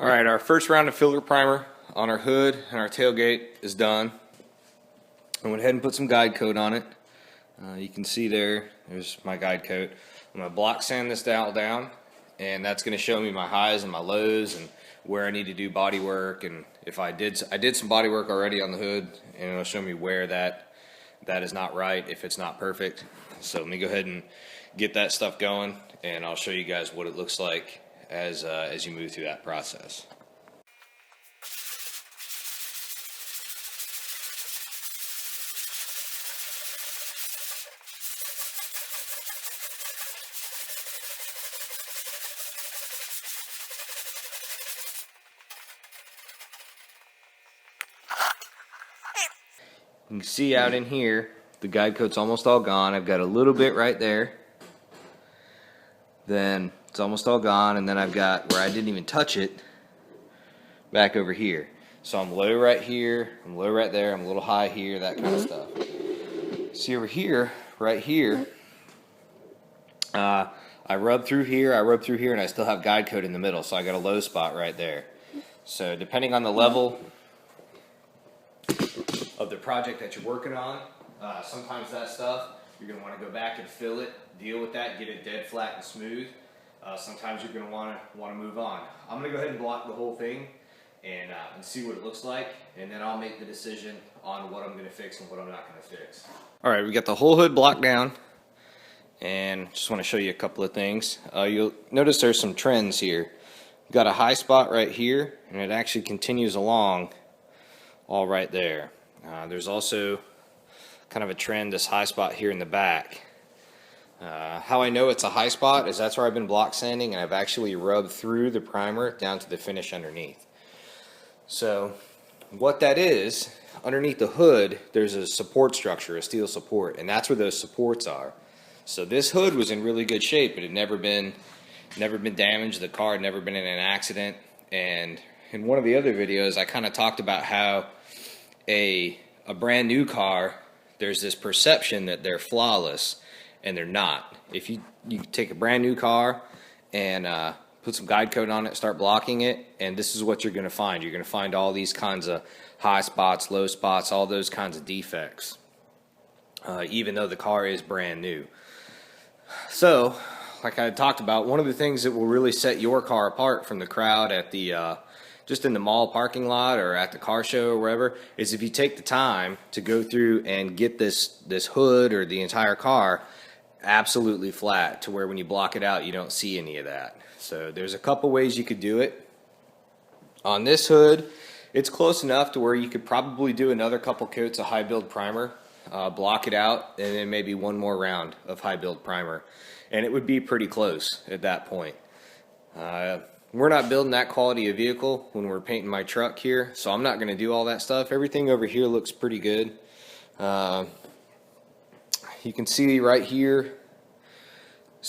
Alright, our first round of filter primer on our hood and our tailgate is done. I went ahead and put some guide coat on it. You can see there's my guide coat. I'm going to block sand this down, and that's going to show me my highs and my lows and where I need to do body work. And if I did some body work already on the hood, and it'll show me where that is not right, if it's not perfect. So let me go ahead and get that stuff going, and I'll show you guys what it looks like as you move through that process. You can see out in here, the guide coat's almost all gone. I've got a little bit right there. Then it's almost all gone, and then I've got where I didn't even touch it back over here. So I'm low right here, I'm low right there, I'm a little high here, that kind of stuff. See over here, right here, I rub through here, and I still have guide coat in the middle, so I got a low spot right there. So depending on the level of the project that you're working on, sometimes that stuff, you're going to want to go back and fill it, deal with that, get it dead flat and smooth. Sometimes you're going to want to move on. I'm going to go ahead and block the whole thing and see what it looks like, and then I'll make the decision on what I'm going to fix and what I'm not going to fix. Alright, we got the whole hood blocked down, and just want to show you a couple of things. You'll notice there's some trends here. We've got a high spot right here, and it actually continues along all right there. There's also kind of a trend, this high spot here in the back. How I know it's a high spot is that's where I've been block sanding, and I've actually rubbed through the primer down to the finish underneath. So what that is, underneath the hood there's a support structure, a steel support, and that's where those supports are. So this hood was in really good shape. It had never been damaged. The car had never been in an accident. And in one of the other videos I kind of talked about how a brand new car, there's this perception that they're flawless, and they're not. If you take a brand new car and put some guide coat on it, start blocking it, and this is what you're going to find. You're going to find all these kinds of high spots, low spots, all those kinds of defects, even though the car is brand new. So, like I talked about, one of the things that will really set your car apart from the crowd at the just in the mall parking lot or at the car show or wherever, is if you take the time to go through and get this hood or the entire car absolutely flat to where when you block it out you don't see any of that. So there's a couple ways you could do it. On this hood, it's close enough to where you could probably do another couple coats of high build primer, block it out, and then maybe one more round of high build primer, and it would be pretty close at that point. We're not building that quality of vehicle when we're painting my truck here, so I'm not going to do all that stuff. Everything over here looks pretty good. You can see right here,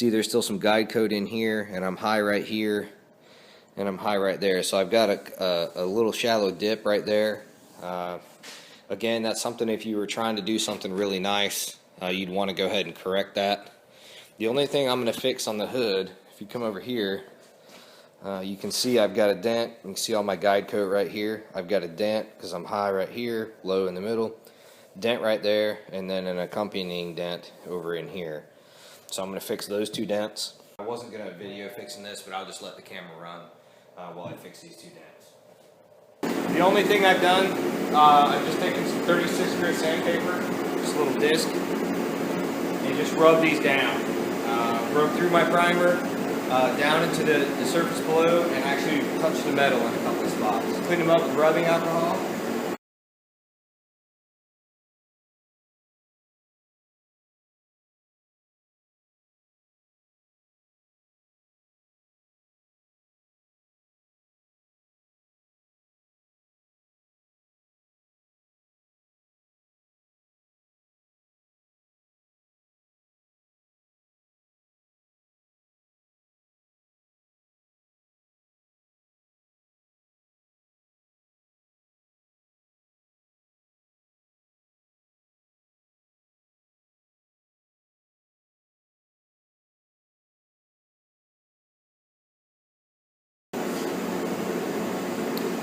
there's still some guide coat in here, and I'm high right here, and I'm high right there. So I've got a little shallow dip right there. Again, that's something, if you were trying to do something really nice, you'd want to go ahead and correct that. The only thing I'm going to fix on the hood, if you come over here, you can see I've got a dent. You can see all my guide coat right here. I've got a dent because I'm high right here, low in the middle, dent right there, and then an accompanying dent over in here. So I'm going to fix those two dents. I wasn't going to video fixing this, but I'll just let the camera run while I fix these two dents. The only thing I've done, I've just taken some 36 grit sandpaper, just a little disc, and just rub these down. Rub through my primer, down into the surface below, and actually touch the metal in a couple of spots. Clean them up with rubbing alcohol.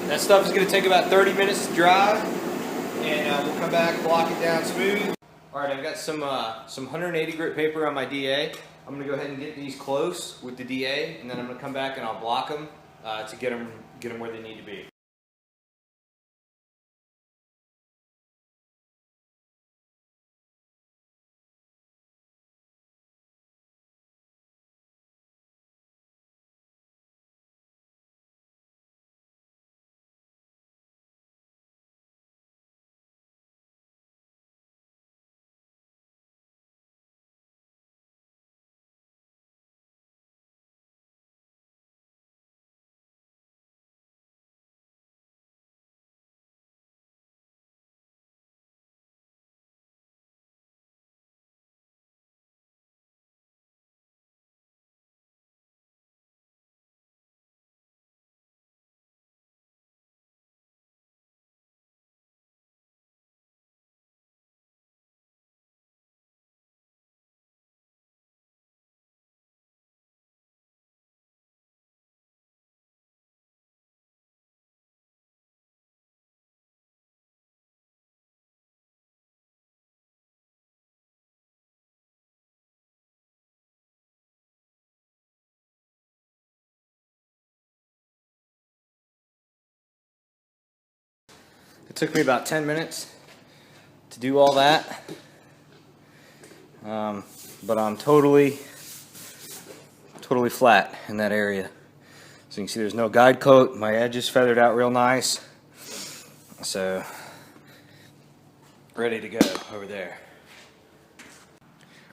That stuff is going to take about 30 minutes to dry, and we'll come back, block it down smooth. All right, I've got some 180 grit paper on my DA. I'm going to go ahead and get these close with the DA, and then I'm going to come back and I'll block them to get them where they need to be. It took me about 10 minutes to do all that, but I'm totally flat in that area. So you can see there's no guide coat. My edge is feathered out real nice, so ready to go over there.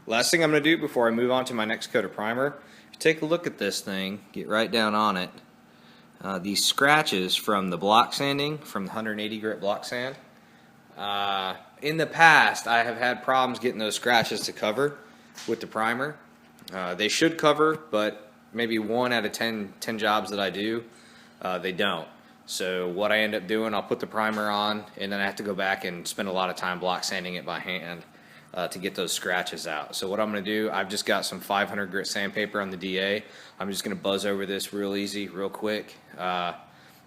Last thing I'm going to do before I move on to my next coat of primer, if you take a look at this thing, get right down on it. These scratches from the block sanding, from the 180 grit block sand. In the past, I have had problems getting those scratches to cover with the primer. They should cover, but maybe 1 out of 10 jobs that I do, they don't. So what I end up doing, I'll put the primer on, and then I have to go back and spend a lot of time block sanding it by hand to get those scratches out. So what I'm going to do, I've just got some 500 grit sandpaper on the DA. I'm just going to buzz over this real easy, real quick.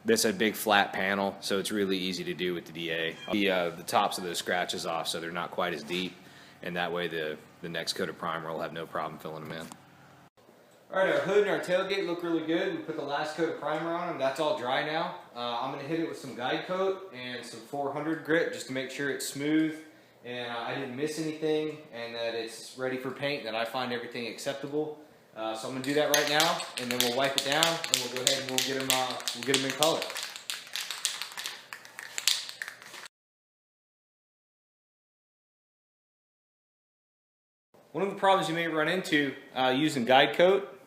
This is a big flat panel, so it's really easy to do with the DA. The tops of those scratches off so they're not quite as deep, and that way the next coat of primer will have no problem filling them in. Alright, our hood and our tailgate look really good. We put the last coat of primer on them. That's all dry now. I'm going to hit it with some guide coat and some 400 grit just to make sure it's smooth and I didn't miss anything and that it's ready for paint, that I find everything acceptable. So I'm going to do that right now, and then we'll wipe it down and we'll go ahead and we'll get them in color. One of the problems you may run into using guide coat,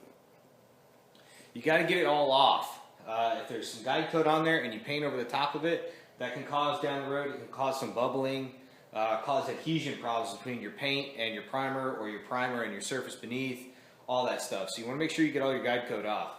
you got to get it all off. If there's some guide coat on there and you paint over the top of it, that can cause down the road, it can cause some bubbling, cause adhesion problems between your paint and your primer, or your primer and your surface beneath, all that stuff. So you want to make sure you get all your guide coat off.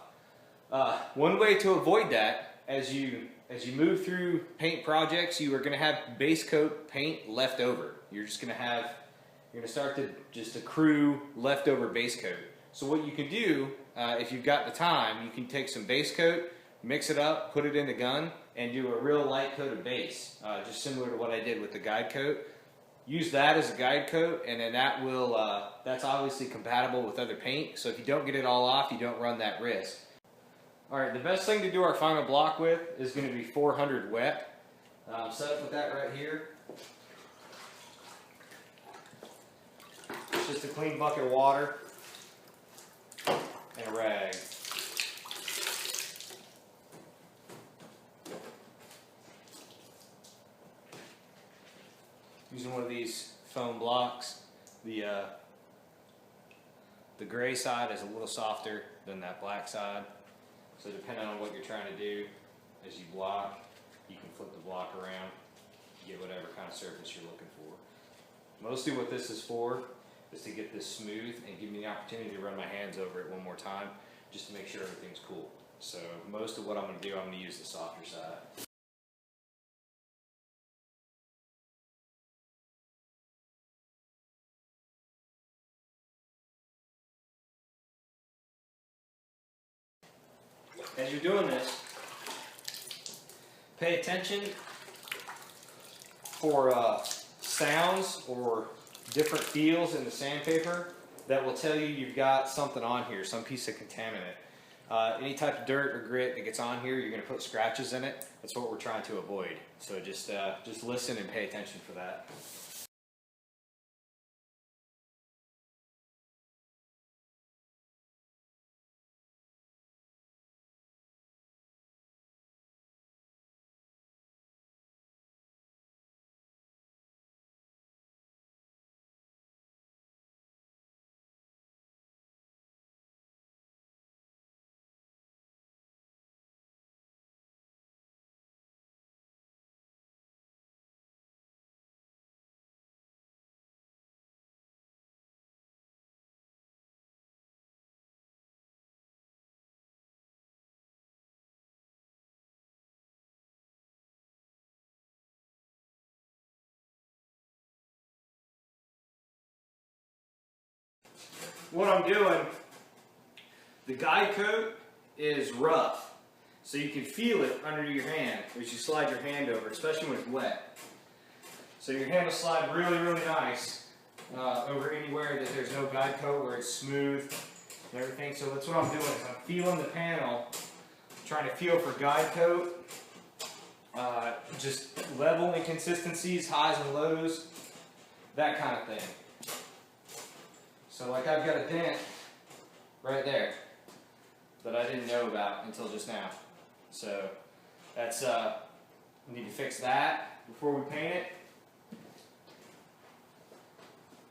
One way to avoid that, as you move through paint projects, you are going to have base coat paint left over. You're going to start to just accrue leftover base coat. So what you can do, if you've got the time, you can take some base coat, mix it up, put it in the gun, and do a real light coat of base, just similar to what I did with the guide coat. Use that as a guide coat, and then that will, that's obviously compatible with other paint, so if you don't get it all off, you don't run that risk. Alright, the best thing to do our final block with is going to be 400 wet. Set up with that right here. It's just a clean bucket of water and a rag. Using one of these foam blocks, the gray side is a little softer than that black side. So depending on what you're trying to do, as you block, you can flip the block around, get whatever kind of surface you're looking for. Mostly what this is for is to get this smooth and give me the opportunity to run my hands over it one more time, just to make sure everything's cool. So most of what I'm going to do, I'm going to use the softer side. As you're doing this, Pay attention for sounds or different feels in the sandpaper that will tell you you've got something on here, some piece of contaminant. Any type of dirt or grit that gets on here, you're going to put scratches in it. That's what we're trying to avoid. So just listen and pay attention for that. What I'm doing, the guide coat is rough, so you can feel it under your hand as you slide your hand over, especially when it's wet. So your hand will slide really, really nice over anywhere that there's no guide coat, where it's smooth and everything. So that's what I'm doing, is I'm feeling the panel, trying to feel for guide coat, just level inconsistencies, highs and lows, that kind of thing. So like I've got a dent right there that I didn't know about until just now. So that's, we need to fix that before we paint it.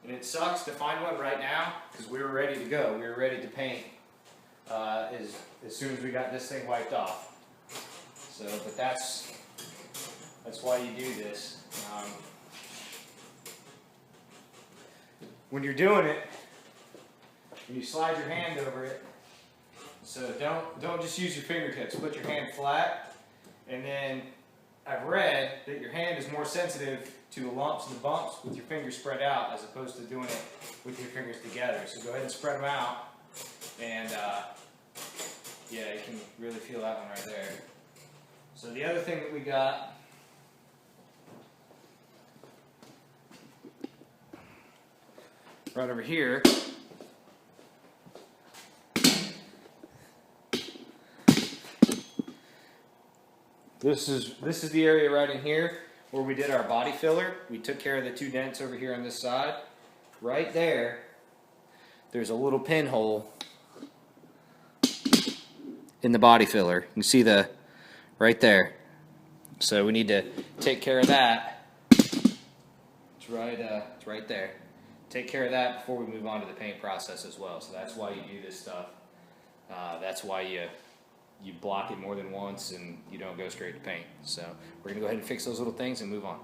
And it sucks to find one right now because we were ready to go. We were ready to paint as soon as we got this thing wiped off. So, but that's why you do this. When you're doing it, you slide your hand over it. So don't just use your fingertips. Put your hand flat, and then I've read that your hand is more sensitive to the lumps and the bumps with your fingers spread out as opposed to doing it with your fingers together. So go ahead and spread them out, and yeah, you can really feel that one right there. So the other thing that we got, right over here, this is the area right in here where we did our body filler. We took care of the two dents over here on this side. Right there, there's a little pinhole in the body filler. You can see the right there. So we need to take care of that. It's right there. Take care of that before we move on to the paint process as well. So that's why you do this stuff. That's why you block it more than once and you don't go straight to paint. So we're going to go ahead and fix those little things and move on.